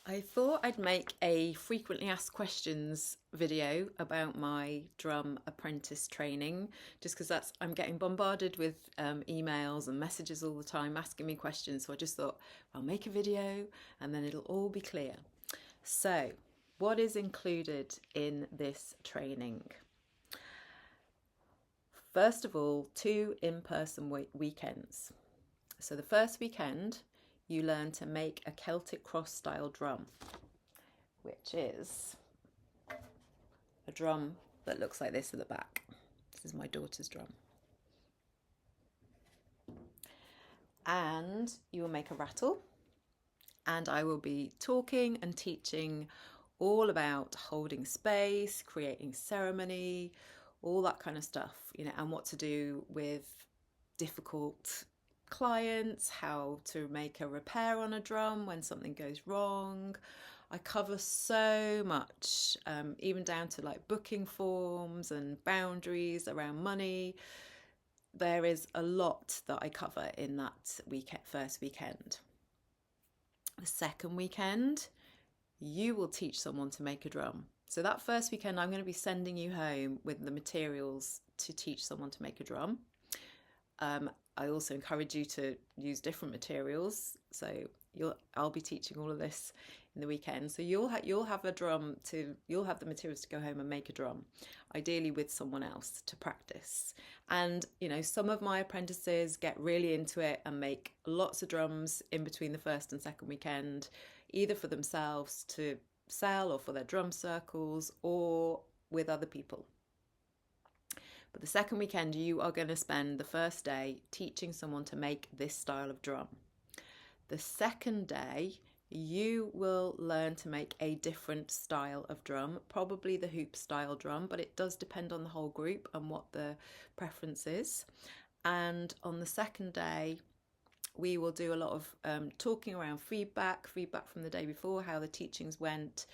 I thought I'd make a frequently asked questions video about my drum apprentice training, just because I'm getting bombarded with emails and messages all the time asking me questions. So I just thought I'll make a video and then it'll all be clear. So, what is included in this training? First of all, 2 in-person weekends. So the first weekend, you learn to make a Celtic cross style drum, which is a drum that looks like this at the back. This is my daughter's drum. And you will make a rattle, and I will be talking and teaching all about holding space, creating ceremony, all that kind of stuff, and what to do with difficult clients, how to make a repair on a drum when something goes wrong. I cover so much, even down to like booking forms and boundaries around money. There is a lot that I cover in that first weekend. The second weekend, you will teach someone to make a drum. So that first weekend, I'm going to be sending you home with the materials to teach someone to make a drum. I also encourage you to use different materials. So I'll be teaching all of this in the weekend. So you'll have you'll have the materials to go home and make a drum, ideally with someone else to practice. And some of my apprentices get really into it and make lots of drums in between the first and second weekend, either for themselves to sell or for their drum circles or with other people. But the second weekend, you are going to spend the first day teaching someone to make this style of drum. The second day, you will learn to make a different style of drum, probably the hoop style drum, but it does depend on the whole group and what the preference is. And on the second day, we will do a lot of talking around feedback from the day before, how the teachings went,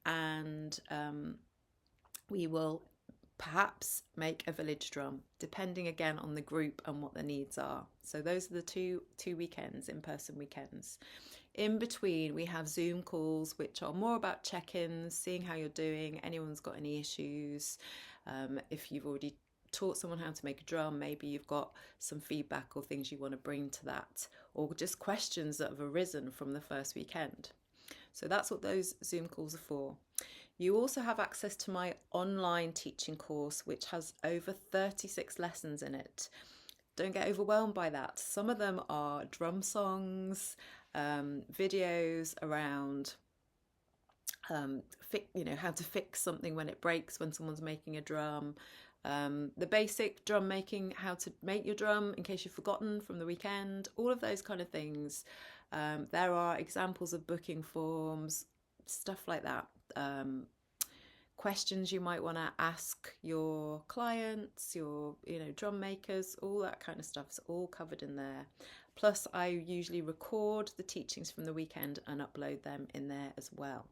and we will perhaps make a village drum, depending again on the group and what the needs are. So those are the two weekends, in-person weekends. In between, we have Zoom calls, which are more about check-ins, seeing how you're doing, anyone's got any issues. If you've already taught someone how to make a drum, maybe you've got some feedback or things you want to bring to that, or just questions that have arisen from the first weekend. So that's what those Zoom calls are for. You also have access to my online teaching course, which has over 36 lessons in it. Don't get overwhelmed by that. Some of them are drum songs, videos around how to fix something when it breaks, when someone's making a drum, the basic drum making, how to make your drum in case you've forgotten from the weekend, all of those kind of things. There are examples of booking forms, stuff like that. Questions you might want to ask your clients, your drum makers, all that kind of stuff is all covered in there. Plus, I usually record the teachings from the weekend and upload them in there as well.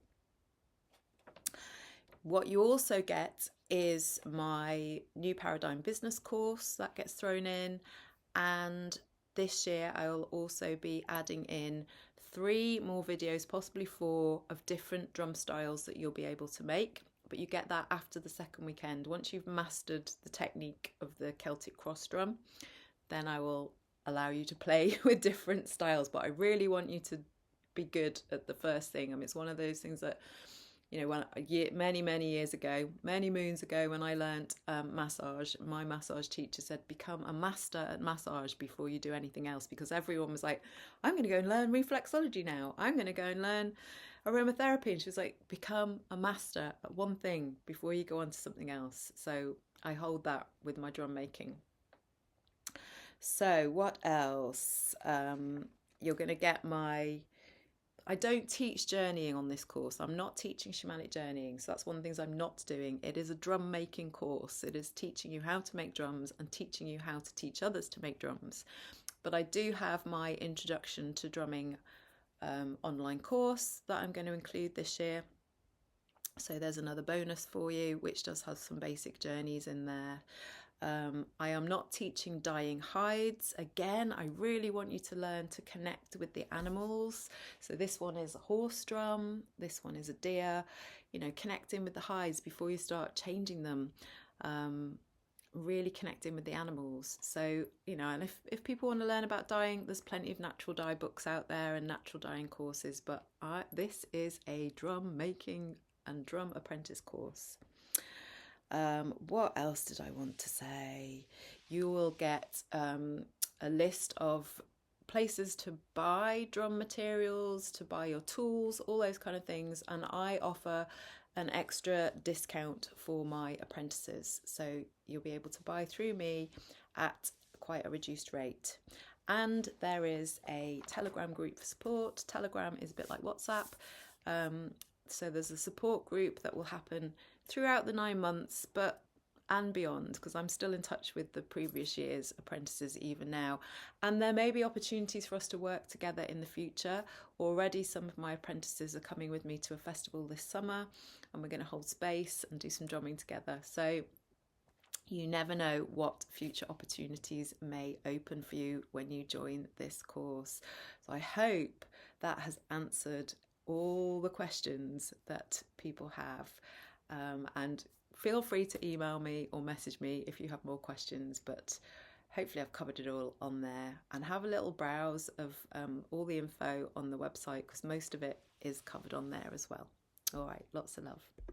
What you also get is my new paradigm business course that gets thrown in, and this year I will also be adding in 3 more videos, possibly 4, of different drum styles that you'll be able to make. But you get that after the second weekend. Once you've mastered the technique of the Celtic cross drum, then I will allow you to play with different styles. But I really want you to be good at the first thing. I mean, it's one of those things that, many years ago, many moons ago, when I learnt massage, my massage teacher said, become a master at massage before you do anything else, because everyone was like, I'm going to go and learn reflexology now. I'm going to go and learn aromatherapy. And she was like, become a master at one thing before you go on to something else. So I hold that with my drum making. So what else? You're going to get I don't teach journeying on this course. I'm not teaching shamanic journeying. So that's one of the things I'm not doing. It is a drum making course. It is teaching you how to make drums and teaching you how to teach others to make drums. But I do have my introduction to drumming online course that I'm going to include this year. So there's another bonus for you, which does have some basic journeys in there. I am not teaching dyeing hides. Again, I really want you to learn to connect with the animals. So this one is a horse drum, this one is a deer, you know, connecting with the hides before you start changing them. Really connecting with the animals. So, you know, and if people want to learn about dyeing, there's plenty of natural dye books out there and natural dyeing courses, but this is a drum making and drum apprentice course. What else did I want to say? You will get a list of places to buy drum materials, to buy your tools, all those kind of things. And I offer an extra discount for my apprentices. So you'll be able to buy through me at quite a reduced rate. And there is a Telegram group for support. Telegram is a bit like WhatsApp. So there's a support group that will happen throughout the 9 months, and beyond, because I'm still in touch with the previous year's apprentices even now. And there may be opportunities for us to work together in the future. Already some of my apprentices are coming with me to a festival this summer, and we're going to hold space and do some drumming together. So you never know what future opportunities may open for you when you join this course. So I hope that has answered all the questions that people have. And feel free to email me or message me if you have more questions, but hopefully I've covered it all on there. And have a little browse of all the info on the website, because most of it is covered on there as well. All right, lots of love.